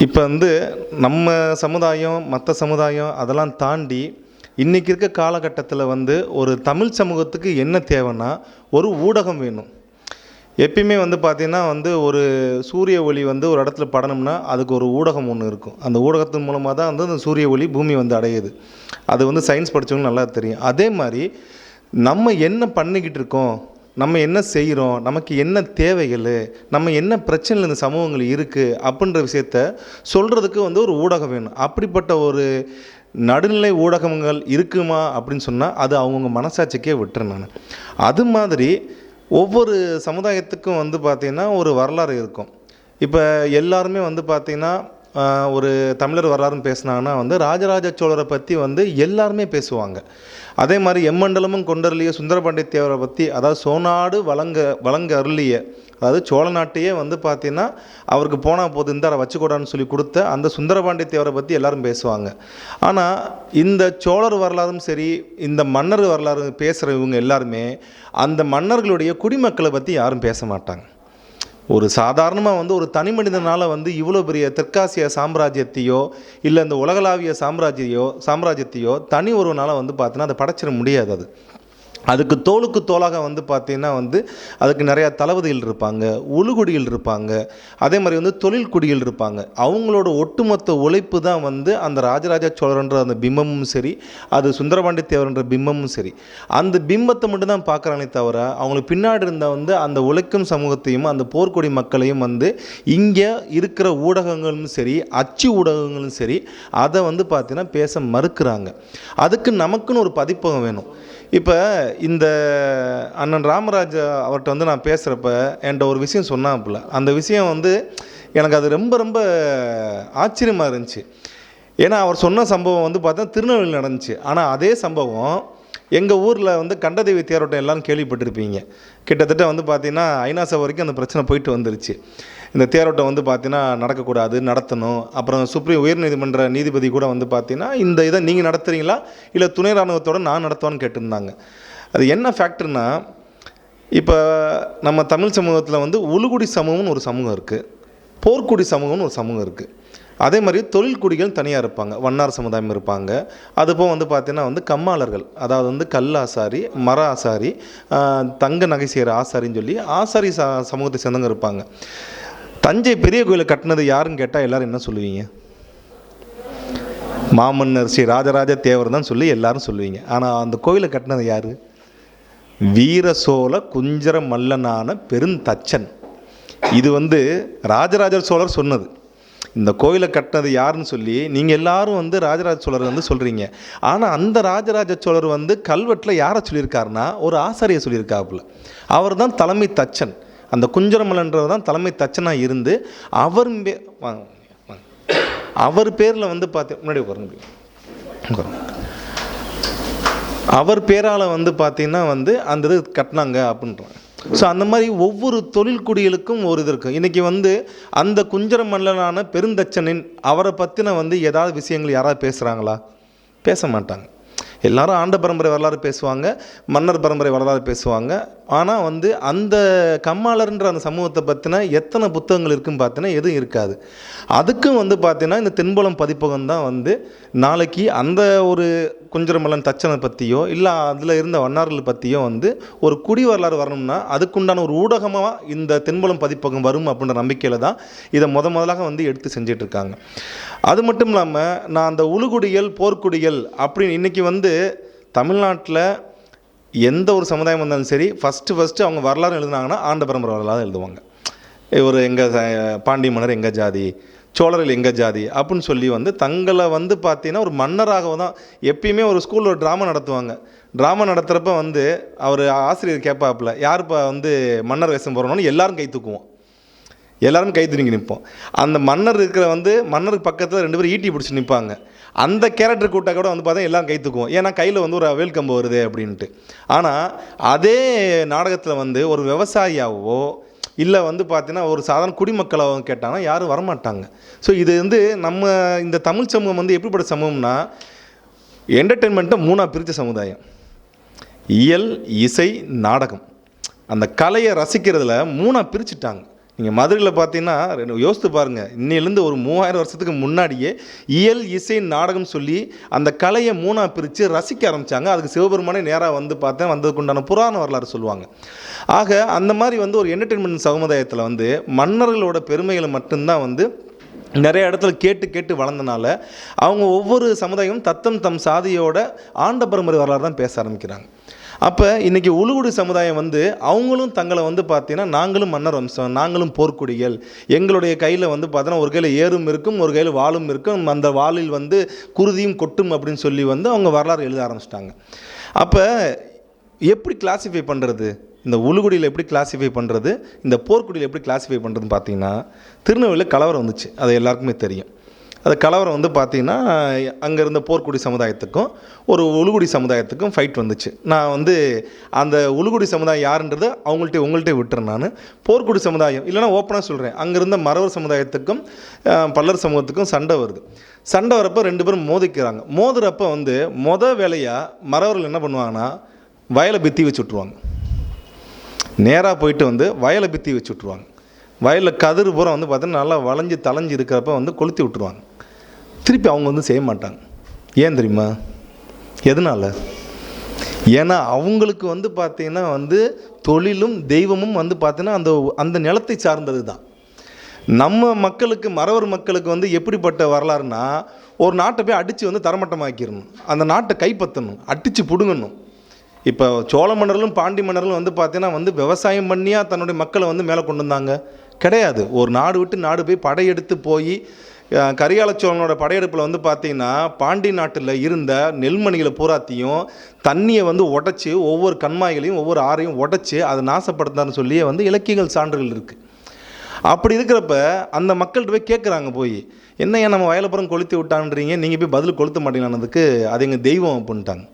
இப்போ நம்ம சமுதாயம் மற்ற சமுதாயம் அதெல்லாம் தாண்டி இன்றைக்கி இருக்க காலகட்டத்தில் ஒரு தமிழ் சமூகத்துக்கு என்ன தேவைன்னா ஒரு ஊடகம் வேணும். எப்பயுமே பார்த்திங்கன்னா ஒரு சூரிய ஒளி ஒரு இடத்துல படணும்னா அதுக்கு ஒரு ஊடகம் ஒன்று இருக்கும். அந்த ஊடகத்தின் மூலமாக தான் அந்த சூரிய ஒளி பூமி அடையுது. அது சயின்ஸ் படித்தவங்க நல்லா தெரியும். அதே மாதிரி நம்ம என்ன பண்ணிக்கிட்டு இருக்கோம், நம்ம என்ன செய்கிறோம், நமக்கு என்ன தேவைகள், நம்ம என்ன பிரச்சனைகள் இந்த சமூகங்கள் இருக்குது அப்படின்ற விஷயத்த சொல்கிறதுக்கு ஒரு ஊடகம் வேணும். அப்படிப்பட்ட ஒரு நடுநிலை ஊடகங்கள் இருக்குமா அப்படின்னு சொன்னால் அது அவங்கவுங்க மனசாட்சிக்கே விட்டுறேன் நான். அது மாதிரி ஒவ்வொரு சமுதாயத்துக்கும் பார்த்திங்கன்னா ஒரு வரலாறு இருக்கும். இப்போ எல்லாருமே பார்த்திங்கன்னா ஒரு தமிழர் வரலாறுன்னு பேசினாங்கன்னா ராஜராஜ சோழரை பற்றி எல்லாருமே பேசுவாங்க. அதே மாதிரி எம்மண்டலமும் கொண்டருளிய சுந்தரபாண்டிய தேவரை பற்றி, அதாவது சோநாடு வழங்க அருளிய, அதாவது சோழ நாட்டையே பார்த்திங்கன்னா அவருக்கு போனால் போது இந்த வச்சுக்கூடான்னு சொல்லி கொடுத்த அந்த சுந்தரபாண்டிய தேவரை பற்றி எல்லாரும் பேசுவாங்க. ஆனால் இந்த சோழர் வரலாறும் சரி, இந்த மன்னர் வரலாறு பேசுகிறவங்க எல்லாருமே அந்த மன்னர்களுடைய குடிமக்களை பற்றி யாரும் பேச மாட்டாங்க. ஒரு சாதாரணமாக ஒரு தனி மனிதனால் இவ்வளோ பெரிய தெற்காசிய சாம்ராஜ்யத்தையோ இல்லை இந்த உலகளாவிய சாம்ராஜ்யத்தையோ தனி ஒருவனால் பார்த்தீங்கன்னா அதை படைச்சிட முடியாது. அதுக்கு தோளுக்கு தோளாக பார்த்தீங்கன்னா அதுக்கு நிறையா தளபதிகள் இருப்பாங்க, உளுகுடிகள் இருப்பாங்க, அதே மாதிரி தொழில் குடிகள் இருப்பாங்க. அவங்களோட ஒட்டுமொத்த உழைப்பு தான் அந்த ராஜராஜ சோழர்ன்ற அந்த பிம்பமும் சரி, அது சுந்தரபாண்டிய தேவர்ன்ற பிம்பமும் சரி, அந்த பிம்பத்தை மட்டும் தான் பார்க்குறானே தவிர அவங்களுக்கு பின்னாடி இருந்த அந்த உழைக்கும் சமூகத்தையும் அந்த போர்க்கொடி மக்களையும் இங்கே இருக்கிற ஊடகங்களும் சரி, அச்சு ஊடகங்களும் சரி, அதை பார்த்தீங்கன்னா பேச மறுக்கிறாங்க. அதுக்கு நமக்குன்னு ஒரு பதிப்பகம் வேணும். இப்போ இந்த அண்ணன் ராமராஜ் அவர்கிட்ட நான் பேசுகிறப்ப என்கிட்ட ஒரு விஷயம் சொன்னாப்புல. அந்த விஷயம் எனக்கு அது ரொம்ப ரொம்ப ஆச்சரியமாக இருந்துச்சு. ஏன்னா அவர் சொன்ன சம்பவம் பார்த்தா திருநெல்வேலியில் நடந்துச்சு. ஆனால் அதே சம்பவம் எங்கள் ஊரில் கண்டதேவி தேரோட்டம் எல்லோரும் கேள்விப்பட்டிருப்பீங்க. கிட்டத்தட்ட பார்த்திங்கன்னா ஐநா சபை வரைக்கும் அந்த பிரச்சனை போயிட்டு வந்துருச்சு. இந்த தேரோட்டம் பார்த்திங்கன்னா நடக்கக்கூடாது, நடத்தணும். அப்புறம் சுப்ரீம் உயர்நீதிமன்ற நீதிபதி கூட பார்த்திங்கன்னா இந்த இதை நீங்கள் நடத்துகிறீங்களா இல்லை துணை இராணுவத்தோடு நான் நடத்துவான்னு கேட்டிருந்தாங்க. அது என்ன ஃபேக்டர்னா, இப்போ நம்ம தமிழ் சமூகத்தில் உளுகுடி சமூகம்னு ஒரு சமூகம் இருக்குது, போர்க்குடி சமூகம்னு ஒரு சமூகம் இருக்குது. அதே மாதிரி தொழில் குடிகள் தனியாக இருப்பாங்க, வண்ணார் சமுதாயம் இருப்பாங்க. அதுபோல் பார்த்திங்கன்னா கம்மாளர்கள், அதாவது கல் ஆசாரி, மர ஆசாரி, தங்க நகை செய்கிற ஆசாரின்னு சொல்லி ஆசாரி சமூகத்தை சேர்ந்தவங்க இருப்பாங்க. தஞ்சை பெரிய கோயிலை கட்டினது யாருன்னு கேட்டால் எல்லோரும் என்ன சொல்லுவீங்க? மாமன்னர் ஸ்ரீ ராஜராஜ தேவர் தான் சொல்லி எல்லாரும் சொல்லுவீங்க. ஆனால் அந்த கோயிலை கட்டினது யார்? வீர சோழ குஞ்சர மல்லனான பெருந்தச்சன். இது ராஜராஜ சோழர் சொன்னது. இந்த கோயிலை கட்டினது யாருன்னு சொல்லி நீங்கள் எல்லாரும் ராஜராஜ சோழர் சொல்கிறீங்க. ஆனால் அந்த ராஜராஜ சோழர் கல்வெட்டில் யாரை சொல்லியிருக்காருன்னா ஒரு ஆசாரியை சொல்லியிருக்காப்புல. அவர் தான் தலைமை தச்சன். அந்த குஞ்சரமல்லன்றவர் தான் தலைமை தச்சனாக இருந்து அவர் பேரில் பார்த்து முன்னாடி அவர் பேரால் பார்த்தீங்கன்னா அந்த இது கட்டினாங்க அப்படின்றாங்க. ஸோ அந்த மாதிரி ஒவ்வொரு தொழில் குடிகளுக்கும் ஒரு இது இருக்கும். இன்றைக்கி அந்த குஞ்சர மல்லனான பெருந்தச்சனின் அவரை பற்றின ஏதாவது விஷயங்கள் யாராவது பேசுகிறாங்களா? பேச மாட்டாங்க. எல்லாரும் ஆண்ட பரம்பரை வரலாறு பேசுவாங்க, மன்னர் பரம்பரை வரலாறு பேசுவாங்க. ஆனால் அந்த கம்மாளர்ன்ற அந்த சமூகத்தை பற்றின எத்தனை புத்தகங்கள் இருக்குன்னு பார்த்தீங்கன்னா எதுவும் இருக்காது. அதுக்கும் பார்த்தீங்கன்னா இந்த தென்புலம் பதிப்பகம் தான் நாளைக்கு அந்த ஒரு குஞ்சரமல்லன் தச்சனை பற்றியோ இல்லை அதில் இருந்த வண்ணார்கள் பற்றியோ ஒரு குடி வரலாறு வரணும்னா அதுக்குண்டான ஒரு ஊடகமாக இந்த தென்புலம் பதிப்பகம் வரும் அப்படின்ற நம்பிக்கையில் தான் இதை முதலாக எடுத்து செஞ்சிட்ருக்காங்க. அது மட்டும் இல்லாமல் நான் அந்த உளுகுடிகள் போர்க்குடிகள் அப்படின்னு இன்றைக்கி தமிழ்நாட்டில் எந்த ஒரு சமுதாயம் வந்தாலும் சரி ஃபஸ்ட்டு அவங்க வரலாறு எழுதுனாங்கன்னா ஆண்ட பரம்பரை வரலாறு எழுதுவாங்க. ஒரு எங்கள் பாண்டிய மன்னர் எங்கள் ஜாதி, சோழர்கள் எங்கள் ஜாதி அப்படின்னு சொல்லி தங்களை பார்த்தீங்கன்னா ஒரு மன்னராக தான். எப்பயுமே ஒரு ஸ்கூலில் ஒரு ட்ராமா நடத்துவாங்க. ட்ராமா நடத்துகிறப்ப அவர் ஆசிரியர் கேட்பாப்புல யாருப்பா மன்னர் வேஷம் போகிறோன்னு எல்லாரும் கை தூக்குவோம், எல்லாரும் கை தூக்கி நிற்போம். அந்த மன்னர் இருக்கிற மன்னருக்கு பக்கத்தில் 2 பேரும் ஈட்டி பிடிச்சி நிற்பாங்க. அந்த கேரக்டர் கூட்டாக கூட பார்த்தா எல்லாம் கை தூக்குவோம், ஏன்னா கையில் ஒரு அவேல் கம்பு வருது அப்படின்ட்டு. ஆனால் அதே நாடகத்தில் ஒரு விவசாயியாவோ இல்லை பார்த்தீங்கன்னா ஒரு சாதாரண குடிமக்களாகவும் கேட்டாங்கன்னா யாரும் வரமாட்டாங்க. ஸோ இது நம்ம இந்த தமிழ் சமூகம் எப்படிப்பட்ட சமூகம்னா என்டர்டெயின்மெண்ட்டை 3ஆக பிரித்த சமுதாயம். இயல், இசை, நாடகம். அந்த கலையை ரசிக்கிறதுல 3ஆக பிரிச்சுட்டாங்க. நீங்கள் மதுரையில் பார்த்தீங்கன்னா யோசித்து பாருங்கள், இன்னிலேருந்து ஒரு 3000 வருஷத்துக்கு முன்னாடியே இயல் இசை நாடகம் சொல்லி அந்த கலையை 3ஆக பிரித்து ரசிக்க ஆரம்பித்தாங்க. அதுக்கு சிவபெருமானே நேராக வந்து பார்த்தேன், வந்ததுக்கு உண்டான புராண வரலாறு சொல்லுவாங்க. ஆக அந்த மாதிரி வந்து ஒரு என்டர்டெயின்மெண்ட் சமுதாயத்தில் வந்து மன்னர்களோட பெருமைகளை மட்டும்தான் வந்து நிறைய இடத்துல கேட்டு கேட்டு வளர்ந்தனால அவங்க ஒவ்வொரு சமுதாயமும் தம் சாதியோட ஆண்ட பரம்பரை வரலாறு தான் பேச ஆரம்பிக்கிறாங்க. அப்போ இன்றைக்கி உளுகுடி சமுதாயம் வந்து அவங்களும் தங்களை வந்து பார்த்தீங்கன்னா நாங்களும் மன்னர் வம்சம், நாங்களும் போர்க்குடிகள், எங்களுடைய கையில் வந்து பார்த்தீங்கன்னா ஒரு கையில் ஏறும் இருக்கும், ஒரு கையில் வாளும் இருக்கும், அந்த வாளில் வந்து குருதியும் கொட்டும் அப்படின்னு சொல்லி வந்து அவங்க வரலாறு எழுத ஆரம்பிச்சிட்டாங்க. அப்போ எப்படி கிளாஸிஃபை பண்ணுறது, இந்த உளுகுடியில் எப்படி கிளாஸிஃபை பண்ணுறது, இந்த போர்க்குடியில் எப்படி கிளாஸிஃபை பண்ணுறதுன்னு பார்த்தீங்கன்னா, திருநெல்வேலியில் கலவரம் வந்துச்சு, அது எல்லாருக்குமே தெரியும். அது கலவரம் வந்து பார்த்திங்கன்னா அங்கே இருந்த போர்க்குடி சமுதாயத்துக்கும் ஒரு உளுகுடி சமுதாயத்துக்கும் ஃபைட் வந்துச்சு. நான் வந்து அந்த உளுகுடி சமுதாயம் யாருன்றதை உங்கள்கிட்ட விட்டுறேன். நான் போர்க்குடி சமுதாயம் இல்லைனா ஓப்பனாக சொல்கிறேன், அங்கே இருந்த மறவர் சமுதாயத்துக்கும் பல்லர் சமூகத்துக்கும் சண்டை வருது. சண்டை வரப்போ 2 பேரும் மோதிக்கிறாங்க. மோதுறப்போ வந்து வேலையாக மறவர்கள் என்ன பண்ணுவாங்கன்னா வயலை பித்தி வச்சு விட்ருவாங்க. நேராக போயிட்டு வந்து வயலை பித்தி வச்சு விட்ருவாங்க. வயலில் கதிர் பூரா வந்து பார்த்தீங்கன்னா நல்லா வளைஞ்சு தலைஞ்சு இருக்கிறப்ப வந்து கொளுத்தி விட்டுருவாங்க. திருப்பி அவங்க வந்து செய்ய மாட்டாங்க. ஏன் தெரியுமா? எதனால்? ஏன்னா அவங்களுக்கு வந்து பார்த்திங்கன்னா வந்து தொழிலும் தெய்வமும் வந்து பார்த்திங்கன்னா அந்த நிலத்தை சார்ந்தது தான். நம்ம மக்களுக்கு, மறவர் மக்களுக்கு வந்து எப்படிப்பட்ட வரலாறுனா, ஒரு நாட்டை போய் அடித்து வந்து தரமட்டமாக்கிடணும், அந்த நாட்டை கைப்பற்றணும், அடித்து பிடுங்கணும். இப்போ சோழ மன்னர்களும் பாண்டி மன்னர்களும் வந்து பார்த்தீங்கன்னா வந்து விவசாயம் பண்ணியா தன்னுடைய மக்களை வந்து மேலே கொண்டு வந்தாங்க? கிடையாது. ஒரு நாடு விட்டு நாடு போய் படையெடுத்து போய் கரிகால சோழனோட படையெடுப்பில் வந்து பார்த்திங்கன்னா பாண்டி நாட்டில் இருந்த நெல்மணிகளை பூராத்தையும் தண்ணியை வந்து உடச்சி ஒவ்வொரு கண்மாய்களையும் ஒவ்வொரு ஆறையும் உடச்சி அதை நாசப்படுத்தான்னு சொல்லி வந்து இலக்கியங்கள் சான்றுகள் இருக்குது. அப்படி இருக்கிறப்ப அந்த மக்கள்கிட்ட போய் கேட்குறாங்க, போய் என்ன ஏன் நம்ம வயலப்புறம் கொளுத்தி விட்டான்றீங்க, நீங்கள் போய் பதில் கொளுத்த மாட்டீங்களானதுக்கு அது எங்கள் தெய்வம் அப்படின்ட்டாங்க.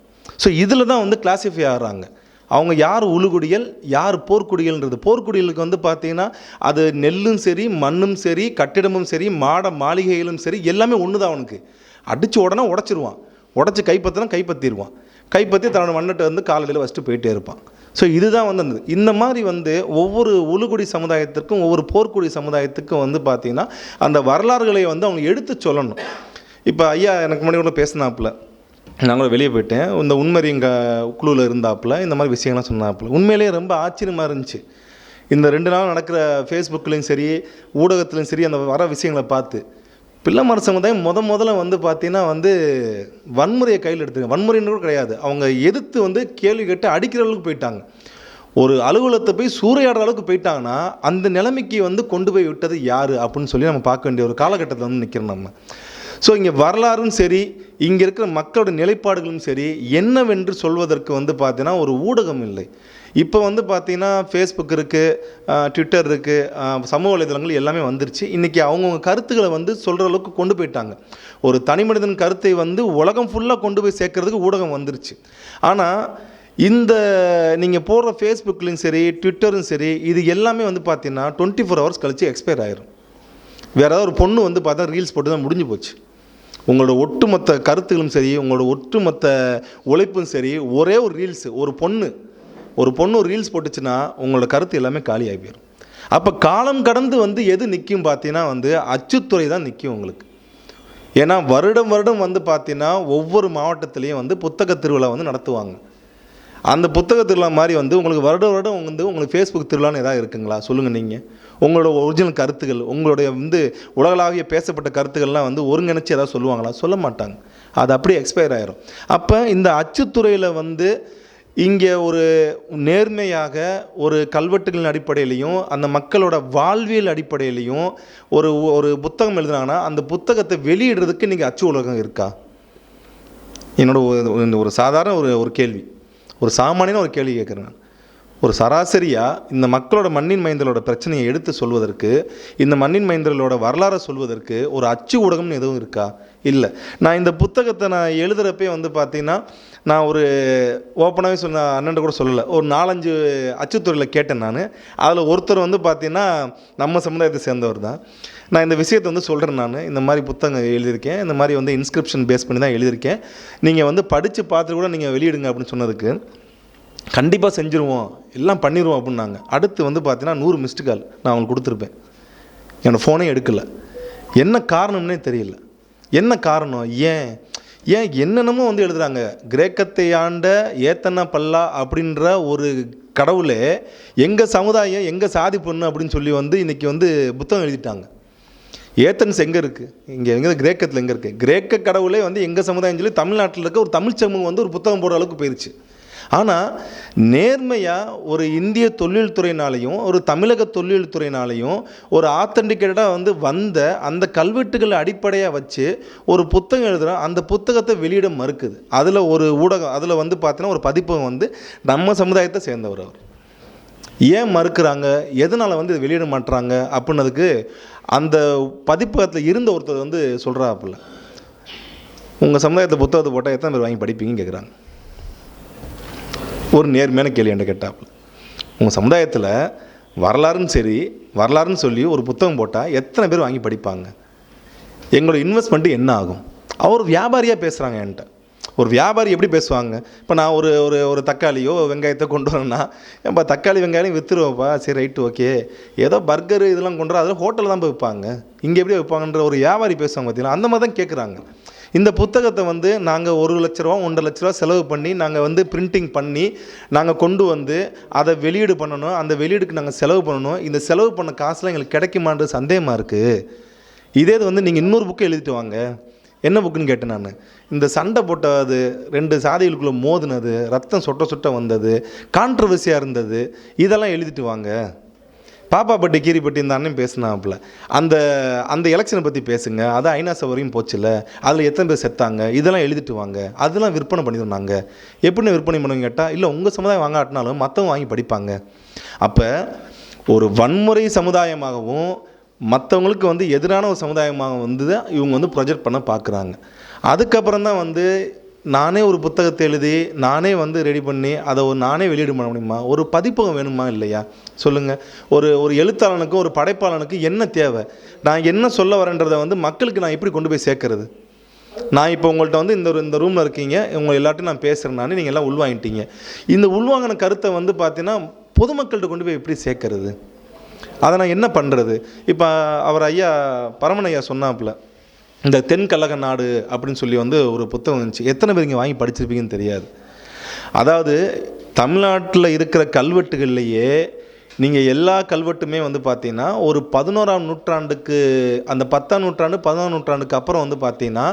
ஸோ இதில் தான் வந்து கிளாஸிஃபை ஆகிறாங்க. அவங்க யார் உளுகுடிகள், யார் போர்க்குடிகள்ன்றது. போர்க்குடிகளுக்கு வந்து பார்த்திங்கன்னா அது நெல்லும் சரி, மண்ணும் சரி, கட்டிடமும் சரி, மாளிகைகளும் சரி, எல்லாமே ஒன்று தான். அவனுக்கு அடித்து உடனே உடச்சிருவான், உடச்சி கைப்பற்றிடுவான், கைப்பற்றி தன்னோட மண்ணட்டை வந்து காலையில் வச்சுட்டு போயிட்டே இருப்பான். ஸோ இதுதான் வந்து இந்த மாதிரி வந்து ஒவ்வொரு உளுகுடி சமுதாயத்திற்கும் ஒவ்வொரு போர்க்குடி சமுதாயத்துக்கும் வந்து பார்த்திங்கன்னா அந்த வரலாறுகளை வந்து அவங்க எடுத்து சொல்லணும். இப்போ ஐயா எனக்கு முன்னாடி கூட பேசினாப்புல, நாங்களும் வெளியே போயிட்டேன், இந்த உண்மரி எங்கள் குழுவில் இருந்தாப்புல இந்த மாதிரி விஷயங்கள்லாம் சொன்னாப்புல. உண்மையிலேயே ரொம்ப ஆச்சரியமாக இருந்துச்சு. இந்த 2 நாள் நடக்கிற ஃபேஸ்புக்லேயும் சரி, ஊடகத்துலையும் சரி, அந்த வர விஷயங்களை பார்த்து பிள்ளைமார் சமுதாயம் முதல்ல வந்து பார்த்திங்கன்னா வந்து வன்முறையை கையில் எடுத்துங்க. வன்முறைன்னு கூட கிடையாது, அவங்க எதிர்த்து வந்து கேள்வி கேட்டு அடிக்கிற அளவுக்கு போயிட்டாங்க. ஒரு அலுவலகத்தை போய் சூறையாடுற அளவுக்கு போயிட்டாங்கன்னா அந்த நிலைமைக்கு வந்து கொண்டு போய் விட்டது யார் அப்படின்னு சொல்லி நம்ம பார்க்க வேண்டிய ஒரு காலகட்டத்தில் வந்து நிற்கிறோம் நம்ம. ஸோ இங்கே வரலாறும் சரி, இங்கே இருக்கிற மக்களோட நிலைப்பாடுகளும் சரி என்னவென்று சொல்வதற்கு வந்து பார்த்தீங்கன்னா ஒரு ஊடகம் இல்லை. இப்போ வந்து பார்த்திங்கன்னா ஃபேஸ்புக் இருக்குது, ட்விட்டர் இருக்குது, சமூக வலைதளங்கள் எல்லாமே வந்துருச்சு. இன்றைக்கி அவங்கவுங்க கருத்துக்களை வந்து சொல்கிற அளவுக்கு கொண்டு போயிட்டாங்க. ஒரு தனி மனிதன் கருத்தை வந்து உலகம் ஃபுல்லாக கொண்டு போய் சேர்க்கறதுக்கு ஊடகம் வந்துருச்சு. ஆனால் இந்த நீங்கள் போடுற ஃபேஸ்புக்லேயும் சரி, ட்விட்டரும் சரி, இது எல்லாமே வந்து பார்த்திங்கன்னா 24 ஹவர்ஸ் கழித்து எக்ஸ்பயர் ஆகிரும். வேறு ஏதாவது ஒரு பொண்ணு வந்து பார்த்தா ரீல்ஸ் போட்டு தான் முடிஞ்சு போச்சு. உங்களோட ஒட்டுமொத்த கருத்துகளும் சரி, உங்களோட ஒட்டுமொத்த உழைப்பும் சரி, ஒரே ஒரு ரீல்ஸு, ஒரு பொண்ணு ரீல்ஸ் போட்டுச்சுன்னா உங்களோட கருத்து எல்லாமே காலி ஆகி போயிடும். அப்போ காலம் கடந்து வந்து எது நிற்கும் பார்த்தீங்கன்னா வந்து அச்சுத்துறை தான் நிற்கும் உங்களுக்கு. ஏன்னா வருடம் வந்து பார்த்தீங்கன்னா ஒவ்வொரு மாவட்டத்துலேயும் வந்து புத்தக திருவிழா வந்து நடத்துவாங்க. அந்த புத்தக திருவிழா மாதிரி வந்து உங்களுக்கு வருடம் வந்து உங்களுக்கு ஃபேஸ்புக் திருவிழான்னு எதாவது இருக்குங்களா? சொல்லுங்கள். நீங்கள் உங்களோட ஒரிஜினல் கருத்துக்கள், உங்களுடைய வந்து உலகளாவிய பேசப்பட்ட கருத்துக்கள்லாம் வந்து ஒருங்கிணைச்சி எதாவது சொல்லுவாங்களா? சொல்ல மாட்டாங்க. அது அப்படியே எக்ஸ்பயர் ஆகிரும். அப்போ இந்த அச்சுத்துறையில் வந்து இங்கே ஒரு நேர்மையாக ஒரு கல்வெட்டுகளின் அடிப்படையிலையும் அந்த மக்களோட வாழ்வியல் அடிப்படையிலையும் ஒரு புத்தகம் எழுதுனாங்கன்னா அந்த புத்தகத்தை வெளியிடுறதுக்கு இன்றைக்கி அச்சு உலகம் இருக்கா? என்னோட ஒரு சாதாரண ஒரு கேள்வி, ஒரு சாமானியன ஒரு கேள்வி கேட்குறேன். ஒரு சராசரியாக இந்த மக்களோட மண்ணின் மைந்தர்களோட பிரச்சனையை எடுத்து சொல்வதற்கு, இந்த மண்ணின் மைந்தர்களோட வரலாறை சொல்வதற்கு ஒரு அச்சு ஊடகம்னு எதுவும் இருக்கா? இல்லை. நான் இந்த புத்தகத்தை நான் எழுதுகிறப்பே வந்து பார்த்திங்கன்னா நான் ஒரு ஓப்பனாகவே சொன்ன அண்ணன் கூட சொல்லலை, ஒரு 4-5 அச்சுத்துறையில் கேட்டேன் நான். அதில் ஒருத்தர் வந்து பார்த்திங்கன்னா நம்ம சமுதாயத்தை சேர்ந்தவர் தான். நான் இந்த விஷயத்தை வந்து சொல்கிறேன், நான் இந்த மாதிரி புத்தகம் எழுதியிருக்கேன், இந்த மாதிரி வந்து இன்ஸ்கிரிப்ஷன் பேஸ் பண்ணி தான் எழுதியிருக்கேன், நீங்கள் வந்து படித்து பார்த்துட்டு கூட நீங்கள் வெளியிடுங்க அப்படின்னு சொன்னதுக்கு கண்டிப்பாக செஞ்சுருவோம், எல்லாம் பண்ணிடுவோம் அப்படின்னாங்க. அடுத்து வந்து பார்த்தீங்கன்னா 100 மிஸ்டு கால் நான் அவங்களுக்கு கொடுத்துருப்பேன். என்னோடய ஃபோனே எடுக்கலை. என்ன காரணம்னே தெரியல. என்ன காரணம்? ஏன் என்னென்னமோ வந்து எழுதுகிறாங்க. கிரேக்கத்தை ஆண்ட ஏத்தன பல்லா அப்படின்ற ஒரு கடவுளே எங்கள் சமுதாயம் எங்கள் சாதி பொண்ணு அப்படின்னு சொல்லி வந்து இன்றைக்கி வந்து புத்தகம் எழுதிட்டாங்க. ஏத்தன்ஸ் எங்கே இருக்குது? இங்கே எங்கே? கிரேக்கத்தில் எங்கே இருக்குது? கிரேக்க கடவுளே வந்து எங்கள் சமுதாயம் சொல்லி தமிழ்நாட்டில் இருக்க ஒரு தமிழ் சமூகம் வந்து ஒரு புத்தகம் போடுற அளவுக்கு போயிடுச்சு. ஆனால் நேர்மையாக ஒரு இந்திய தொழில்துறையினாலையும் ஒரு தமிழக தொழில்துறையினாலையும் ஒரு ஆத்தென்டிகேட்டடாக வந்து வந்த அந்த கல்வெட்டுகளை அடிப்படையாக வச்சு ஒரு புத்தகம் எழுதுகிறோம். அந்த புத்தகத்தை வெளியிட மறுக்குது. அதில் ஒரு ஊடகம், அதில் வந்து பார்த்தீங்கன்னா ஒரு பதிப்பகம் வந்து நம்ம சமுதாயத்தை சேர்ந்தவர். அவர் ஏன் மறுக்கிறாங்க, எதனால் வந்து இதை வெளியிட மாட்டுறாங்க அப்படின்னதுக்கு அந்த பதிப்பகத்தில் இருந்த ஒருத்தர் வந்து சொல்கிறாப்புல, உங்கள் சமுதாயத்தை புத்தகத்தை போட்டால் எத்தனை பேர் வாங்கி படிப்பீங்கன்னு கேட்குறாங்க. ஒரு நேர்மையான கேள்வி என்கிட்ட கேட்டாப்புல, உங்கள் சமுதாயத்தில் வரலாறுன்னு சொல்லி ஒரு புத்தகம் போட்டால் எத்தனை பேர் வாங்கி படிப்பாங்க? எங்களோட இன்வெஸ்ட்மெண்ட்டு என்ன ஆகும்? அவர் வியாபாரியாக பேசுகிறாங்க என்கிட்ட. ஒரு வியாபாரி எப்படி பேசுவாங்க? இப்போ நான் ஒரு ஒரு ஒரு தக்காளியோ வெங்காயத்தை கொண்டு வரேன்னா, ஏன்பா தக்காளி வெங்காயம் விற்றுருவோப்பா, சரி ரைட்டு ஓகே, ஏதோ பர்கரு இதெல்லாம் கொண்டு வர அதில் ஹோட்டலில் தான் போய் வைப்பாங்க, இங்கே எப்படி வைப்பாங்கன்ற ஒரு வியாபாரி பேசுவாங்க பார்த்தீங்கன்னா, அந்த மாதிரி தான் கேட்குறாங்க. இந்த புத்தகத்தை வந்து நாங்கள் 1 லட்ச ரூபா 1.5 லட்ச ரூபா செலவு பண்ணி நாங்கள் வந்து பிரிண்டிங் பண்ணி நாங்கள் கொண்டு வந்து அதை வெளியீடு பண்ணணும், அந்த வெளியீடுக்கு நாங்கள் செலவு பண்ணணும், இந்த செலவு பண்ண காசுலாம் எங்களுக்கு கிடைக்குமான்றது சந்தேகமாக இருக்குது. இதே இது வந்து நீங்கள் இன்னொரு புக்கு எழுதிட்டு வாங்க. என்ன புக்குன்னு கேட்டேன் நான். இந்த சண்டை போட்டது, 2 சாதிகளுக்குள்ளே மோதினது, ரத்தம் சொட்ட வந்தது, கான்ட்ரவர்சியாக இருந்தது, இதெல்லாம் எழுதிட்டு வாங்க. பாப்பாப்பட்டி கீரிப்பட்டி இந்த அண்ணன் பேசினாப்புல, அந்த எலெக்ஷனை பற்றி பேசுங்க, அது ஐநா சபை வரையும் போச்சுல, அதில் எத்தனை பேர் செத்தாங்க, இதெல்லாம் எழுதிட்டு வாங்க, அதெல்லாம் விற்பனை பண்ணிடுவோம். நாங்கள் எப்படின்னு விற்பனை பண்ணுவோம் கேட்டால், இல்லை உங்கள் சமுதாயம் வாங்காட்டினாலும் மற்றவங்க வாங்கி படிப்பாங்க. அப்போ ஒரு வன்முறை சமுதாயமாகவும் மற்றவங்களுக்கு வந்து எதிரான ஒரு சமுதாயமாக வந்து இவங்க வந்து ப்ரொஜெக்ட் பண்ண பார்க்குறாங்க. அதுக்கப்புறம் தான் வந்து நானே ஒரு புத்தகத்தை எழுதி நானே வந்து ரெடி பண்ணி அதை நானே வெளியிட பண்ண முடியுமா? ஒரு பதிப்பகம் வேணுமா இல்லையா? சொல்லுங்கள். ஒரு எழுத்தாளனுக்கும் ஒரு படைப்பாளனுக்கும் என்ன தேவை? நான் என்ன சொல்ல வரேன்றதை வந்து மக்களுக்கு நான் எப்படி கொண்டு போய் சேர்க்கறது? நான் இப்போ உங்கள்கிட்ட வந்து இந்த ரூமில் இருக்கீங்க, உங்களை எல்லாத்தையும் நான் பேசுகிறேன், நீங்கள் எல்லாம் உள்வாங்கிட்டீங்க. இந்த உள்வாங்கின கருத்தை வந்து பார்த்தீங்கன்னா பொதுமக்கள்கிட்ட கொண்டு போய் எப்படி சேர்க்கறது? அதை நான் என்ன பண்ணுறது? இப்போ அவர் ஐயா பரமன் ஐயா சொன்னாப்புல, இந்த தென்கழக நாடு அப்படின்னு சொல்லி வந்து ஒரு புத்தகம் இருந்துச்சு. எத்தனை பேர் இங்கே வாங்கி படிச்சிருப்பீங்கன்னு தெரியாது. அதாவது தமிழ்நாட்டில் இருக்கிற கல்வெட்டுகள்லையே நீங்கள் எல்லா கல்வெட்டுமே வந்து பார்த்தீங்கன்னா ஒரு 11ஆம் நூற்றாண்டுக்கு, அந்த 10ஆம் நூற்றாண்டு 11ஆம் நூற்றாண்டுக்கு அப்புறம் வந்து பார்த்தீங்கன்னா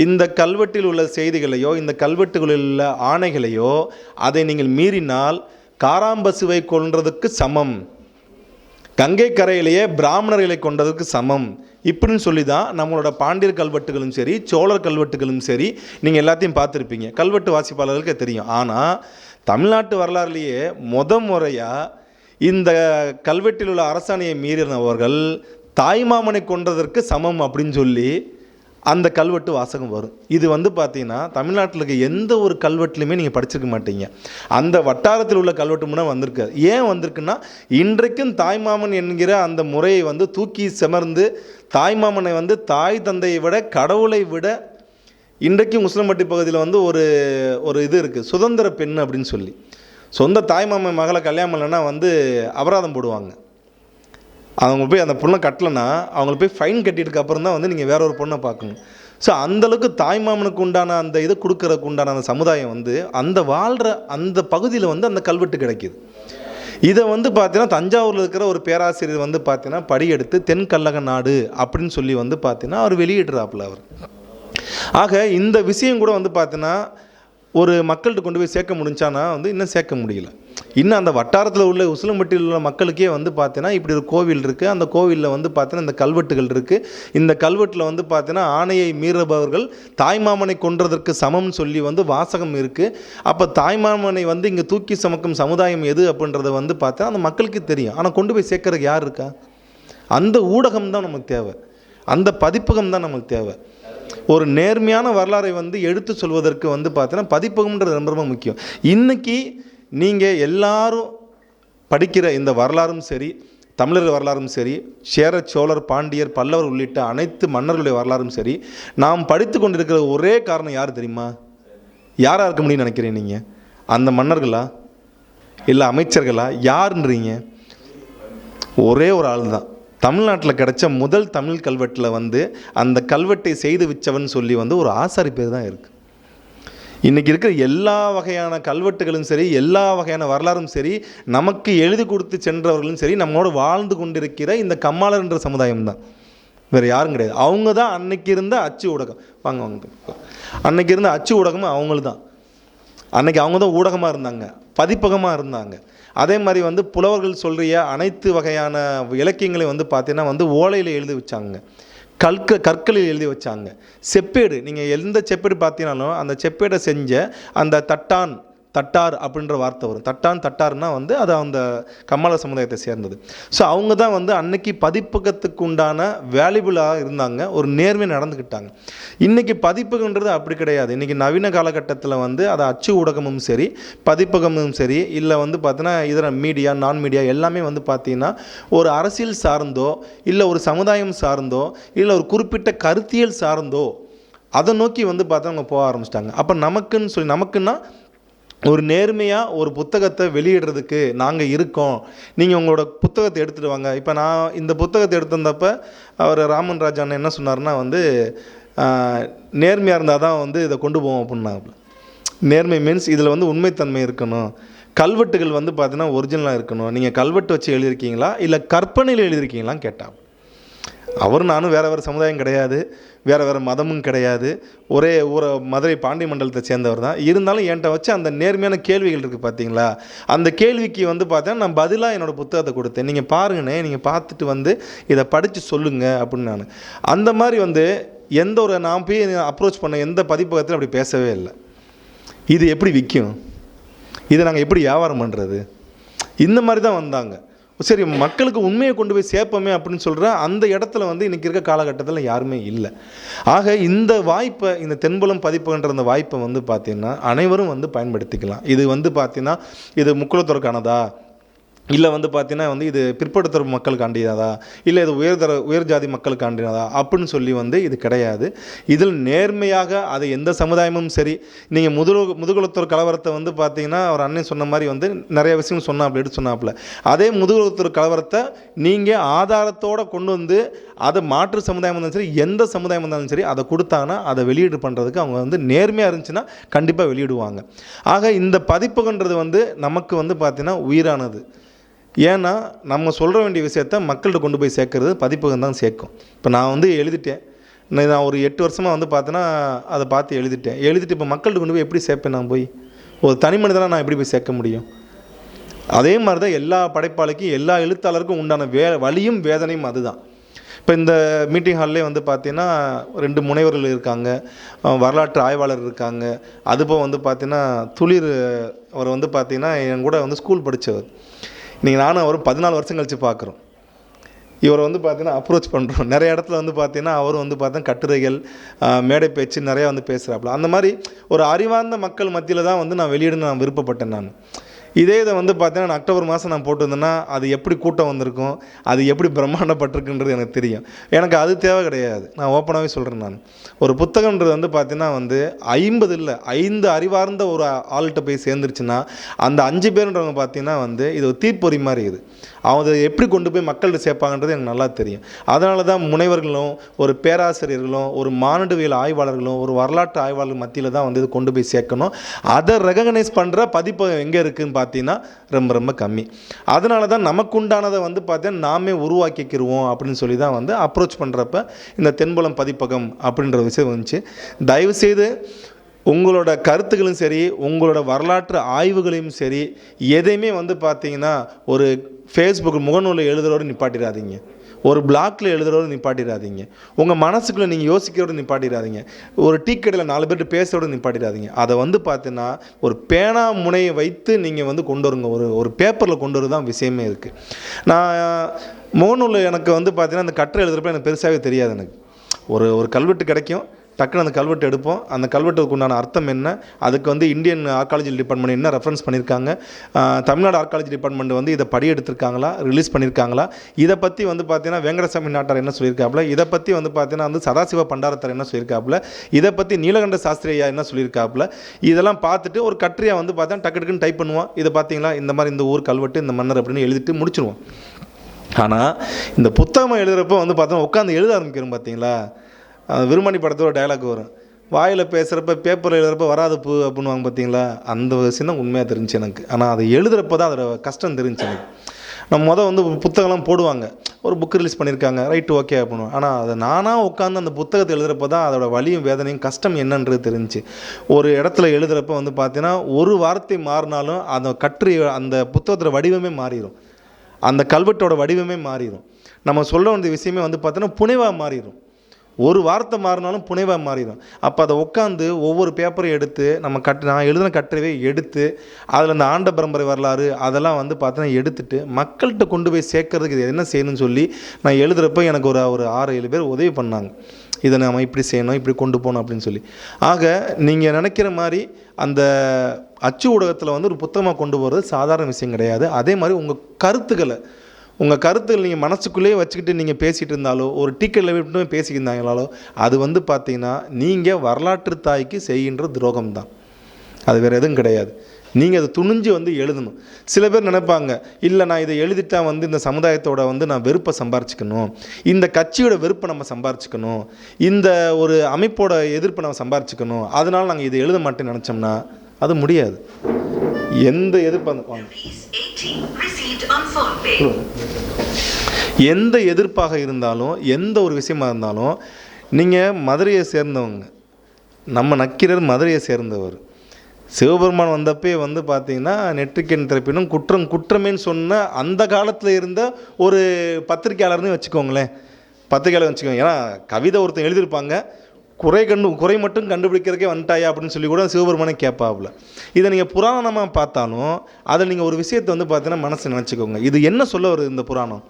இந்த கல்வெட்டில் உள்ள செய்திகளையோ இந்த கல்வெட்டுகளில் உள்ள ஆணைகளையோ அதை நீங்கள் மீறினால் காராம்பசுவை கொன்றதுக்கு சமம், கங்கை கரையிலேயே பிராமணர்களை கொண்டதுக்கு சமம் இப்படின்னு சொல்லி தான் நம்மளோட பாண்டியர் கல்வெட்டுகளும் சரி சோழர் கல்வெட்டுகளும் சரி நீங்கள் எல்லாத்தையும் பார்த்துருப்பீங்க, கல்வெட்டு வாசிப்பாளர்களுக்கு தெரியும். ஆனால் தமிழ்நாட்டு வரலாறுலேயே முறையாக இந்த கல்வெட்டில் உள்ள அரசாணையை மீறினவர்கள் தாய்மாமனை கொன்றதற்கு சமம் அப்படின்னு சொல்லி அந்த கல்வெட்டு வாசகம் வரும். இது வந்து பார்த்தீங்கன்னா தமிழ்நாட்டில் இருக்க எந்த ஒரு கல்வெட்டுலையுமே நீங்கள் படிச்சிருக்க மாட்டீங்க. அந்த வட்டாரத்தில் உள்ள கல்வெட்டு முன்னே வந்திருக்காது. ஏன் வந்திருக்குன்னா இன்றைக்கும் தாய்மாமன் என்கிற அந்த முறையை வந்து தூக்கி செமர்ந்து தாய்மாமனை வந்து தாய் தந்தையை விட கடவுளை விட இன்றைக்கும் முஸ்லிம்பட்டி பகுதியில் வந்து ஒரு இது இருக்குது, சுதந்திர பெண் அப்படின்னு சொல்லி. சொந்த தாய்மாமன் மகளை கல்யாணம் பண்ணலைன்னா வந்து அபராதம் போடுவாங்க. அவங்க போய் அந்த பொண்ணை கட்டலைன்னா அவங்கள போய் ஃபைன் கட்டிட்டு அப்புறம் தான் வந்து நீங்கள் வேற ஒரு பொண்ணை பார்க்கணும். ஸோ அந்தளவுக்கு தாய்மாமனுக்கு உண்டான அந்த இதை கொடுக்கறதுக்கு உண்டான அந்த சமுதாயம் வந்து அந்த வாழ்கிற அந்த பகுதியில் வந்து அந்த கல்வெட்டு கிடைக்கிது. இதை வந்து பார்த்தீங்கன்னா தஞ்சாவூரில் இருக்கிற ஒரு பேராசிரியர் வந்து பார்த்தீங்கன்னா படியெடுத்து தென்கழக நாடு அப்படின்னு சொல்லி வந்து பார்த்தீங்கன்னா அவர் வெளியிடுறாப்புல அவர். ஆக இந்த விஷயம் கூட வந்து பார்த்தீங்கன்னா ஒரு மக்கள்கிட்ட கொண்டு போய் சேர்க்க முடிஞ்சானா வந்து இன்னும் சேர்க்க முடியல. இன்னும் அந்த வட்டாரத்தில் உள்ள உசிலம்பட்டியில் உள்ள மக்களுக்கே வந்து பார்த்தீங்கன்னா இப்படி ஒரு கோவில் இருக்குது, அந்த கோவிலில் வந்து பார்த்தீங்கன்னா இந்த கல்வெட்டுகள் இருக்குது, இந்த கல்வெட்டில் வந்து பார்த்தீங்கன்னா ஆணையை மீறுபவர்கள் தாய்மாமனை கொன்றதற்கு சமம்னு சொல்லி வந்து வாசகம் இருக்குது. அப்போ தாய்மாமனை வந்து இங்கே தூக்கி சுமக்கும் சமுதாயம் எது அப்படின்றத வந்து பார்த்தா அந்த மக்களுக்கு தெரியும். ஆனால் கொண்டு போய் சேர்க்கறதுக்கு யார் இருக்கா? அந்த ஊடகம் தான் நமக்கு தேவை, அந்த பதிப்பகம் தான் நமக்கு தேவை. ஒரு நேர்மையான வரலாறை வந்து எடுத்து சொல்வதற்கு வந்து பார்த்தீங்கன்னா பதிப்பகம்ன்றது ரொம்ப ரொம்ப முக்கியம். இன்றைக்கி நீங்கள் எல்லாரும் படிக்கிற இந்த வரலாறும் சரி, தமிழர் வரலாறும் சரி, சேர சோழர் பாண்டியர் பல்லவர் உள்ளிட்ட அனைத்து மன்னர்களுடைய வரலாறும் சரி, நாம் படித்து கொண்டிருக்கிற ஒரே காரணம் யார் தெரியுமா? யாராக இருக்க முடியும்னு நினைக்கிறேன் நீங்கள்? அந்த மன்னர்களா? இல்லை அமைச்சர்களா, யாருன்றீங்க? ஒரே ஒரு ஆள் தான். தமிழ்நாட்டில் கிடைச்ச முதல் தமிழ் கல்வெட்டில் வந்து அந்த கல்வெட்டை செய்து வச்சவன் சொல்லி வந்து ஒரு ஆசாரி பேர் தான் இருக்குது. இன்றைக்கி இருக்கிற எல்லா வகையான கல்வெட்டுகளும் சரி, எல்லா வகையான வரலாறும் சரி, நமக்கு எழுதி கொடுத்து சென்றவர்களும் சரி, நம்மளோட வாழ்ந்து கொண்டிருக்கிற இந்த கம்மாளர் என்ற சமுதாயம் தான், வேறு யாரும் கிடையாது. அவங்க தான் அன்னைக்கு இருந்த அச்சு ஊடகம். வாங்க அன்னைக்கு இருந்த அச்சு ஊடகமும் அவங்களும் தான். அன்னைக்கு அவங்க தான் ஊடகமாக இருந்தாங்க, பதிப்பகமாக இருந்தாங்க. அதே மாதிரி வந்து புலவர்கள் சொல்கிற அனைத்து வகையான இலக்கியங்களையும் வந்து பார்த்தீங்கன்னா வந்து ஓலையில் எழுதி வச்சாங்க, கற்களில் எழுதி வச்சாங்க. செப்பேடு, நீங்கள் எந்த செப்பேடு பார்த்தீங்கன்னாலும் அந்த செப்பேடை செஞ்ச அந்த தட்டார் அப்படின்ற வார்த்தை வரும். தட்டார்னா வந்து அது அந்த கம்மாள சமுதாயத்தை சேர்ந்தது. ஸோ அவங்க தான் வந்து அன்னைக்கு பதிப்பகத்துக்கு உண்டான வேல்யூபிளாக இருந்தாங்க, ஒரு நேர்மையாக நடந்துக்கிட்டாங்க. இன்றைக்கி பதிப்பகன்றது அப்படி கிடையாது. இன்றைக்கி நவீன காலகட்டத்தில் வந்து அது அச்சு ஊடகமும் சரி, பதிப்பகமும் சரி, இல்லை வந்து பார்த்தீங்கன்னா இதர மீடியா, நான் மீடியா எல்லாமே வந்து பார்த்திங்கன்னா ஒரு அரசியல் சார்ந்தோ, இல்லை ஒரு சமுதாயம் சார்ந்தோ, இல்லை ஒரு குறிப்பிட்ட கருத்தியல் சார்ந்தோ அதை நோக்கி வந்து பார்த்தா அவங்க போக ஆரம்பிச்சிட்டாங்க. அப்போ நமக்குன்னா ஒரு நேர்மையாக ஒரு புத்தகத்தை வெளியிடுறதுக்கு நாங்கள் இருக்கோம், நீங்கள் உங்களோட புத்தகத்தை எடுத்துகிட்டு வாங்க. இப்போ நான் இந்த புத்தகத்தை எடுத்து வந்தப்போ அவர் ராமன் ராஜா அண்ணன் என்ன சொன்னார்னா வந்து நேர்மையாக இருந்தால் தான் வந்து இதை கொண்டு போவோம் அப்படின்னாப்புல. நேர்மை மீன்ஸ் இதில் வந்து உண்மைத்தன்மை இருக்கணும், கல்வெட்டுகள் வந்து பார்த்தீங்கன்னா ஒரிஜினலாக இருக்கணும். நீங்கள் கல்வெட்டு வச்சு எழுதியிருக்கீங்களா இல்லை கற்பனையில் எழுதியிருக்கீங்களான்னு கேட்டால், அவரும் நானும் வேறு சமுதாயம் கிடையாது, வேறு மதமும் கிடையாது, ஒரே மதுரை பாண்டி மண்டலத்தை சேர்ந்தவர் தான். இருந்தாலும் என்கிட்ட வச்சு அந்த நேர்மையான கேள்விகள் இருக்குது பார்த்தீங்களா, அந்த கேள்விக்கு வந்து பார்த்தேன் நான் பதிலாக என்னோடய புத்தகத்தை கொடுத்தேன். நீங்கள் பாருங்கண்ணே, நீங்கள் பார்த்துட்டு வந்து இதை படித்து சொல்லுங்கள் அப்படின்னு. நான் அந்த மாதிரி வந்து நான் போய் அப்ரோச் பண்ண எந்த பதிப்பகத்திலும் அப்படி பேசவே இல்லை. இது எப்படி விற்கும், இதை நாங்கள் எப்படி வியாபாரம் பண்ணுறது, இந்த மாதிரி தான் வந்தாங்க. சரி, மக்களுக்கு உண்மையை கொண்டு போய் சேர்ப்போமே அப்படின்னு சொல்கிற அந்த இடத்துல வந்து இன்றைக்கி இருக்க காலகட்டத்தில் யாருமே இல்லை. ஆக இந்த வாய்ப்பை, இந்த தென்புலம் பதிப்புன்ற அந்த வாய்ப்பை வந்து பார்த்திங்கன்னா அனைவரும் வந்து பயன்படுத்திக்கலாம். இது வந்து பார்த்திங்கன்னா இது முக்குலத்தோருக்கானதா, இல்லை வந்து பார்த்தீங்கன்னா வந்து இது பிற்படுத்துகிற மக்களுக்காண்டியதா, இல்லை இது உயர் ஜாதி மக்களுக்காண்டியதா அப்படின்னு சொல்லி வந்து இது கிடையாது. இதில் நேர்மையாக அது எந்த சமுதாயமும் சரி, நீங்கள் முதுகுலத்தூர் கலவரத்தை வந்து பார்த்தீங்கன்னா அவர் அண்ணன் சொன்ன மாதிரி வந்து நிறைய விஷயம் எடுத்து சொன்னாப்புல, அதே முதுகுலத்தூர் கலவரத்தை நீங்கள் ஆதாரத்தோடு கொண்டு வந்து அதை மாற்று சமுதாயம் இருந்தாலும் சரி, எந்த சமுதாயம் இருந்தாலும் சரி, அதை கொடுத்தாங்கன்னா அதை வெளியீடு பண்ணுறதுக்கு அவங்க வந்து நேர்மையாக இருந்துச்சுன்னா கண்டிப்பாக வெளியிடுவாங்க. ஆக இந்த பதிப்பகன்றது வந்து நமக்கு வந்து பார்த்திங்கன்னா உயிரானது. ஏன்னா நம்ம சொல்கிற வேண்டிய விஷயத்த மக்கள்கிட்ட கொண்டு போய் சேர்க்கறது பதிப்பகம் தான் சேர்க்கும். இப்போ நான் வந்து எழுதிட்டேன், நான் ஒரு 8 வருஷமாக வந்து பார்த்தேன்னா அதை பார்த்து எழுதிட்டு இப்போ மக்கள்கிட்ட கொண்டு போய் எப்படி சேர்ப்பேன்? நான் போய் ஒரு தனி மனிதனாக நான் எப்படி போய் சேர்க்க முடியும்? அதே மாதிரி தான் எல்லா படைப்பாளிக்கும், எல்லா எழுத்தாளருக்கும் உண்டான வலியும் வேதனையும் அதுதான். இப்போ இந்த மீட்டிங் ஹால்லே வந்து பார்த்தீங்கன்னா 2 முனைவர்கள் இருக்காங்க, வரலாற்று ஆய்வாளர் இருக்காங்க. அதுபோல் வந்து பார்த்தீங்கன்னா துளிர் அவர் வந்து பார்த்தீங்கன்னா என் கூட வந்து ஸ்கூல் படித்தவர். இன்றைக்கி நானும் அவரும் 14 வருஷம் கழித்து பார்க்குறோம். இவரை வந்து பார்த்தீங்கன்னா அப்ரோச் பண்ணுறோம். நிறைய இடத்துல வந்து பார்த்தீங்கன்னா அவரும் வந்து பார்த்தீங்கன்னா கட்டுரைகள், மேடை பேச்சு நிறையா வந்து பேசுகிறாப்புல. அந்த மாதிரி ஒரு அறிவார்ந்த மக்கள் மத்தியில் தான் வந்து நான் வெளியிடணும்னு நான் விருப்பப்பட்டேன். நான் இதை வந்து பார்த்தீங்கன்னா நான் அக்டோபர் மாதம் நான் போட்டிருந்தேன்னா அது எப்படி கூட்டம் வந்திருக்கும், அது எப்படி பிரம்மாண்டப்பட்டிருக்குன்றது எனக்கு தெரியும். எனக்கு அது தேவை கிடையாது. நான் ஓப்பனாகவே சொல்கிறேன். நான் ஒரு புத்தகன்றது வந்து பார்த்தீங்கன்னா வந்து 50 இல்லை 5 அறிவார்ந்த ஒரு ஆள்கிட்ட போய் சேர்ந்துருச்சுன்னா அந்த 5 பேருன்றவங்க பார்த்தீங்கன்னா வந்து இது ஒரு தீர்ப்பொறி மாதிரி. இது அவங்க எப்படி கொண்டு போய் மக்கள்கிட்ட சேர்ப்பாங்கன்றது எனக்கு நல்லா தெரியும். அதனால தான் முனைவர்களும், ஒரு பேராசிரியர்களும், ஒரு மானுடவியல் ஆய்வாளர்களும், ஒரு வரலாற்று ஆய்வாளர்கள் மத்தியில் தான் வந்து இது கொண்டு போய் சேர்க்கணும். அதை ரெகக்னைஸ் பண்ணுற பதிப்பகம் எங்கே இருக்குதுன்னு பார்த்தீங்கன்னா ரொம்ப கம்மி. அதனால தான் நமக்கு உண்டானதை வந்து பார்த்தீங்கன்னா நாமே உருவாக்கிக்கிடுவோம் அப்படின்னு சொல்லி தான் வந்து அப்ரோச் பண்ணுறப்ப இந்த தென்புலம் பதிப்பகம் அப்படின்ற விஷயம் வந்துச்சு. தயவுசெய்து உங்களோட கருத்துக்களும் சரி, உங்களோட வரலாற்று ஆய்வுகளையும் சரி, எதையுமே வந்து பார்த்தீங்கன்னா ஒரு ஃபேஸ்புக் முகநூலில் எழுதுகிறோடு நிப்பாட்டிடாதீங்க, ஒரு பிளாக்ல எழுதுகிறோடு நிப்பாட்டிடாதீங்க, உங்கள் மனசுக்குள்ளே நீங்கள் யோசிக்கிறோடு நிப்பாட்டிடாதீங்க, ஒரு டீ கடையில் 4 பேர்ட்டு பேசுகிறோடு நிப்பாட்டிடாதீங்க. அதை வந்து பார்த்தீங்கன்னா ஒரு பேனா முனையை வைத்து நீங்கள் வந்து கொண்டு வருங்க. ஒரு பேப்பரில் கொண்டு வரது தான் விஷயமே இருக்குது. நான் முகநூலில் எனக்கு வந்து பார்த்தீங்கன்னா அந்த கட்டுரை எழுதுகிறப்ப எனக்கு பெருசாகவே தெரியாது. எனக்கு ஒரு கல்வெட்டு கிடைக்கும், டக்குன்னு அந்த கல்வெட்டு எடுப்போம். அந்த கல்வெட்டுக்கு உண்டான அர்த்தம் என்ன, அதுக்கு வந்து இந்தியன் ஆர்காலஜி டிபார்ட்மெண்ட் என்ன ரெஃபரன்ஸ் பண்ணியிருக்காங்க, தமிழ்நாடு ஆர்காலஜி டிபார்ட்மெண்ட் வந்து இதை படி எடுத்திருக்காங்களா, ரிலீஸ் பண்ணியிருக்காங்களா, இதை பற்றி வந்து பார்த்தீங்கன்னா வெங்கடசாமி நாட்டார் என்ன சொல்லியிருக்காப்புல, இதை பற்றி வந்து பார்த்தீங்கன்னா வந்து சதாசிவ பண்டாரத்தார் என்ன சொல்லியிருக்காப்புல, இதை பற்றி நீலகண்ட சாஸ்திரி ஐயா என்ன சொல்லியிருக்காப்புல, இதெல்லாம் பார்த்துட்டு ஒரு கட்டுரையாக வந்து பார்த்தா டக்கு டக்குன்னு டைப் பண்ணுவோம். இதை பார்த்தீங்களா இந்த மாதிரி இந்த ஊர் கல்வெட்டு இந்த மன்னர் அப்படின்னு எழுதிட்டு முடிச்சிருவோம். ஆனால் இந்த புத்தகம் எழுதுகிறப்ப வந்து பார்த்தோன்னா உட்காந்து எழுத ஆரம்பிக்கிறோம். பார்த்தீங்களா, விருமணி படத்தோட டைலாக் வரும், வாயில் பேசுகிறப்ப பேப்பரில் எழுதுகிறப்ப வராது பூ அப்படின்வாங்க. பார்த்தீங்களா, அந்த விஷயம் தான் உண்மையாக தெரிஞ்சு எனக்கு. ஆனால் அதை எழுதுகிறப்ப தான் அதோட கஷ்டம் தெரிஞ்சு எனக்கு. நம்ம வந்து புத்தகம்லாம் போடுவாங்க, ஒரு புக் ரிலீஸ் பண்ணியிருக்காங்க, ரைட்டு ஓகே பண்ணுவோம். ஆனால் அதை நானாக உட்காந்து அந்த புத்தகத்தை எழுதுகிறப்ப தான் அதோட வலியும் வேதனையும் கஷ்டம் என்னன்றது தெரிஞ்சு. ஒரு இடத்துல எழுதுகிறப்ப வந்து பார்த்தீங்கன்னா ஒரு வார்த்தை மாறினாலும் அந்த அந்த புத்தகத்தோட வடிவமே மாறிடும், அந்த கல்வெட்டோட வடிவமே மாறிடும். நம்ம சொல்ல வேண்டிய விஷயமே வந்து பார்த்தோன்னா புனைவாக மாறிடும். ஒரு வார்த்தை மாறினாலும் புனைவாக மாறிடும். அப்போ அதை உட்காந்து ஒவ்வொரு பேப்பரையும் எடுத்து நம்ம நான் எழுதின கட்டுரையை எடுத்து அதில் அந்த ஆண்ட பரம்பரை வரலாறு அதெல்லாம் வந்து பார்த்தோன்னா எடுத்துட்டு மக்கள்கிட்ட கொண்டு போய் சேர்க்கறதுக்கு இது என்ன செய்யணும்னு சொல்லி நான் எழுதுகிறப்ப எனக்கு ஒரு 6-7 பேர் உதவி பண்ணாங்க. இதை நம்ம இப்படி செய்யணும், இப்படி கொண்டு போகணும் அப்படின்னு சொல்லி. ஆக நீங்கள் நினைக்கிற மாதிரி அந்த அச்சு ஊடகத்தில் வந்து ஒரு புத்தகமாக கொண்டு போகிறது சாதாரண விஷயம் கிடையாது. அதே மாதிரி உங்கள் கருத்துக்கள் நீங்கள் மனசுக்குள்ளேயே வச்சுக்கிட்டு நீங்கள் பேசிகிட்டு இருந்தாலோ, ஒரு டீக்கெட்டில் விட்டு பேசிக்கிட்டு இருந்தாங்களோ, அது வந்து பார்த்தீங்கன்னா நீங்கள் வரலாற்று தாய்க்கு செய்கின்ற துரோகம் தான், அது வேறு எதுவும் கிடையாது. நீங்கள் அதை துணிஞ்சு வந்து எழுதணும். சில பேர் நினைப்பாங்க, இல்லை நான் இதை எழுதிட்டா வந்து இந்த சமுதாயத்தோட வந்து நான் வெறுப்பை சம்பாரிச்சிக்கணும், இந்த கட்சியோட வெறுப்பை நம்ம சம்பாரிச்சிக்கணும், இந்த ஒரு அமைப்போட எதிர்ப்பை நம்ம சம்பாரிச்சிக்கணும், அதனால் நாங்கள் இதை எழுத மாட்டேன்னு நினச்சோம்னா அது முடியாது. எந்த எதிர்ப்பாக இருந்தாலும் எந்த ஒரு விஷயமா இருந்தாலும், நீங்கள் மதுரையை சேர்ந்தவங்க, நம்ம நக்கீரர் மதுரையை சேர்ந்தவர். சிவபெருமான் வந்தப்பே வந்து பார்த்தீங்கன்னா நெற்றிக்கண் திறப்பினும் குற்றமேன்னு சொன்ன அந்த காலத்தில் இருந்த ஒரு பத்திரிகையாளர்னு வச்சுக்கோங்களேன், பத்திரிகையாளர் வச்சுக்கோங்க. ஏன்னா கவிதை ஒருத்தன் எழுதியிருப்பாங்க, குறை மட்டும் கண்டுபிடிக்கிறதுக்கே வந்துட்டாயா அப்படின்னு சொல்லி கூட சிவபெருமானே கேட்பாப்புல. இதை நீங்கள் புராணமாக பார்த்தாலும் அதில் நீங்கள் ஒரு விஷயத்தை வந்து பார்த்தீங்கன்னா மனசு நினச்சிக்கோங்க, இது என்ன சொல்ல வருது இந்த புராணம்,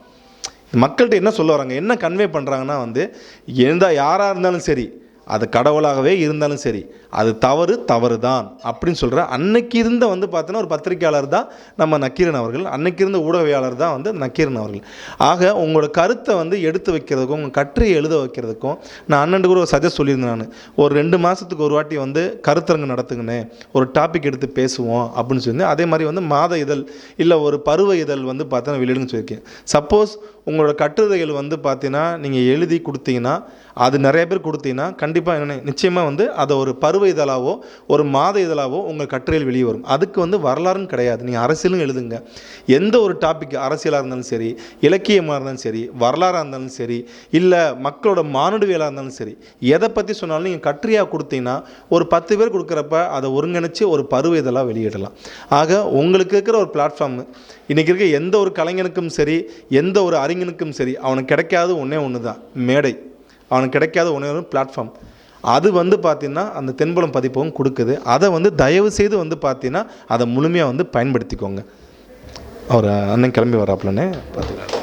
மக்கள்கிட்ட என்ன சொல்ல வராங்க, என்ன கன்வே பண்ணுறாங்கன்னா வந்து யாராக இருந்தாலும் சரி, அது கடவுளாகவே இருந்தாலும் சரி, அது தவறு தான் அப்படின்னு சொல்கிற அன்னைக்கு இருந்த வந்து பார்த்தீங்கன்னா ஒரு பத்திரிகையாளர் தான் நம்ம நக்கீரன் அவர்கள், அன்னைக்கு இருந்த ஊடகவியாளர் தான் வந்து நக்கீரன் அவர்கள். ஆக உங்களோட கருத்தை வந்து எடுத்து வைக்கிறதுக்கும் உங்கள் கட்டுரையை எழுத வைக்கிறதுக்கும் நான் அண்ணன் கூட ஒரு சஜஸ்ட் சொல்லியிருந்தேன். நான் ஒரு 2 மாதத்துக்கு ஒரு வாட்டி வந்து கருத்தரங்கு நடத்துங்கண்ணே, ஒரு டாபிக் எடுத்து பேசுவோம் அப்படின்னு சொல்லியிருந்தேன். அதே மாதிரி வந்து மாத இதழ் இல்லை ஒரு பருவ இதழ் வந்து பார்த்தீங்கன்னா வெளியிடுன்னு சொல்லியிருக்கேன். சப்போஸ் உங்களோட கட்டுரைகள் வந்து பார்த்தீங்கன்னா நீங்கள் எழுதி கொடுத்தீங்கன்னா, அது நிறைய பேர் கொடுத்தீங்கன்னா கண்டிப்பாக என்ன நிச்சயமாக வந்து அதை ஒரு பருவ இதழாவோ ஒரு மாத இதழாவோ உங்கள் கட்டுரையில் வெளியே வரும். அதுக்கு வந்து வரலாறுன்னு கிடையாது, நீங்கள் அரசியலும் எழுதுங்க. எந்த ஒரு டாபிக், அரசியலாக இருந்தாலும் சரி, இலக்கியமாக இருந்தாலும் சரி, வரலாறாக இருந்தாலும் சரி, இல்லை மக்களோட மானுடவியலாக இருந்தாலும் சரி, எதை பற்றி சொன்னாலும் நீங்கள் கட்டுரையாக கொடுத்தீங்கன்னா ஒரு 10 பேர் கொடுக்குறப்ப அதை ஒருங்கிணைச்சு ஒரு பருவ இதழாக வெளியிடலாம். ஆக உங்களுக்கு இருக்கிற ஒரு பிளாட்ஃபார்மு, இன்றைக்கி இருக்க எந்த ஒரு கலைஞனுக்கும் சரி, எந்த ஒரு அறிஞனுக்கும் சரி, அவனுக்கு கிடைக்காது ஒன்று தான் மேடை, அவனுக்கு கிடைக்காத ஒன்று பிளாட்ஃபார்ம். அது வந்து பார்த்தீங்கன்னா அந்த தென்புலம் பதிப்பகம் கொடுக்குது. அதை வந்து தயவு செய்து வந்து பார்த்தீங்கன்னா அதை முழுமையாக வந்து பயன்படுத்திக்கோங்க. அவர் அண்ணன் கிளம்பி வராப்புலன்னே பார்த்துக்கலாம்.